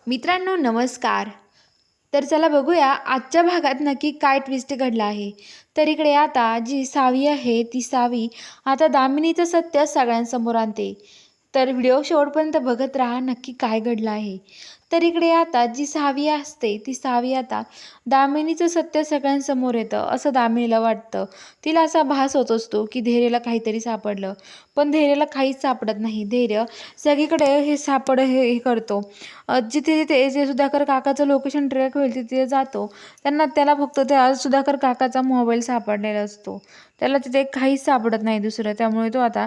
मित्रांनो नमस्कार. तर चला बघूया आजच्या भागात नक्की काय ट्विस्ट घडला आहे. तर इकडे आता जी सावी आहे ती सावी आता दामिनीचं सत्य सगळ्यांसमोर आणते. तर व्हिडिओ शेवटपर्यंत बघत राहा नक्की काय घडलं आहे. तर इकडे आता जी सावी असते ती सावी आता दामिनीचं सत्य सगळ्यांसमोर येतं असं दामिनीला वाटतं. तिला असा भास होत असतो की धैर्यला काहीतरी सापडलं, पण धैर्यला काहीच सापडत नाही. धैर्य सगळीकडे हे करतो. जिथे जिथे जे सुधाकर काकाचं लोकेशन ट्रॅक होईल तिथे जातो. त्याला फक्त त्या सुधाकर काकाचा मोबाईल सापडलेला असतो. त्याला तिथे काहीच सापडत नाही दुसरं. त्यामुळे तो आता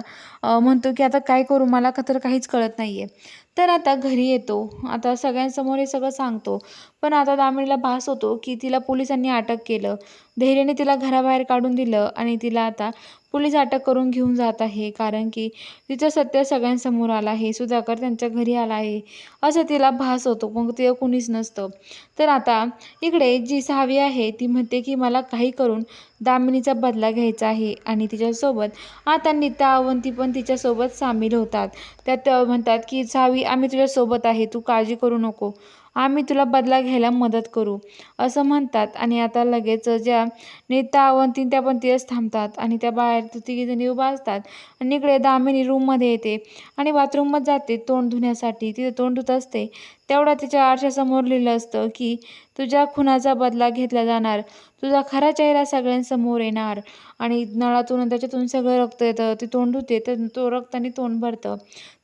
म्हणतो की आता काय करू, मला तर काहीच कळत नाही आहे. तर आता घरी येतो. आता सगळ्यांसमोर हे सगळं सांगतो. पण आता दामिनीला भास होतो की तिला पोलिसांनी अटक केलं. धैर्याने तिला घराबाहेर काढून दिलं आणि तिला आता पोलीस अटक करून घेऊन जात आहे. कारण की तिचं सत्य सगळ्यांसमोर आलं आहे. सुधाकर त्यांच्या घरी आला आहे असं तिला भास होतो. मग ते कोणीच नसतं. तर आता इकडे जी सावी आहे ती म्हणते की मला काही करून दामिनीचा बदला घ्यायचा आहे आणि तिच्यासोबत आता नीता अवंती पण तिच्यासोबत सामील होतात. त्यात म्हणतात की सावी आम्ही तुझ्यासोबत आहे, तू काळजी करू नको, आम्ही तुला बदला घ्यायला मदत करू असं म्हणतात. आणि आता लगेच ज्या नीता अवंती त्या पण तिथेच थांबतात आणि त्या बाहेर तिघीजणी उभा असतात. आणि इकडे दामिनी रूममध्ये येते आणि बाथरूममध्ये जाते तोंड धुण्यासाठी. तिथे तोंड धुत असते तेवढा तिच्या आरशासमोर लिहिलं असतं की तुझ्या खुनाचा बदला घेतला जाणार, तुझा खरा चेहरा सगळ्यांसमोर येणार. आणि नळातून त्याच्यातून सगळं रक्त येतं. ती तोंड धुते तर तो रक्ताने तोंड भरतं.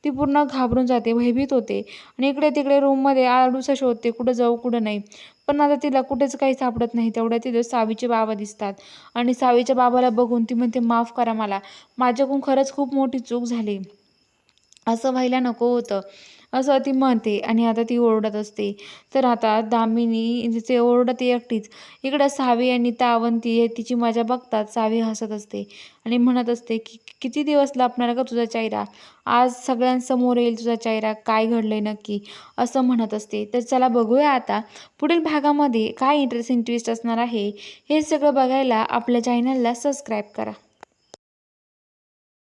ती पूर्ण घाबरून जाते, भयभीत होते आणि इकडे तिकडे रूममध्ये आडूसं शोधते, कुठं जाऊ कुठं नाही. पण आता तिला कुठेच काही सापडत नाही. तेवढ्या तिथे सावीचे बाबा दिसतात आणि सावीच्या बाबाला बघून ती म्हणते माफ करा मला, माझ्याकडून खरंच खूप मोठी चूक झाली, असं व्हायला नको होतं असं ती म्हणते. आणि आता ती ओरडत असते. तर आता दामिनी तिचे ओरडते एकटीच. इकडं सावी आणि अवंती तिची मजा बघतात. सावी हसत असते आणि म्हणत असते की किती दिवस लपणार का तुझा चेहरा, आज सगळ्यांसमोर येईल तुझा चेहरा, काय घडलंय नक्की असं म्हणत असते. तर चला बघूया आता पुढील भागामध्ये काय इंटरेस्टिंग ट्विस्ट असणार आहे. हे सगळं बघायला आपल्या चॅनलला सबस्क्राईब करा.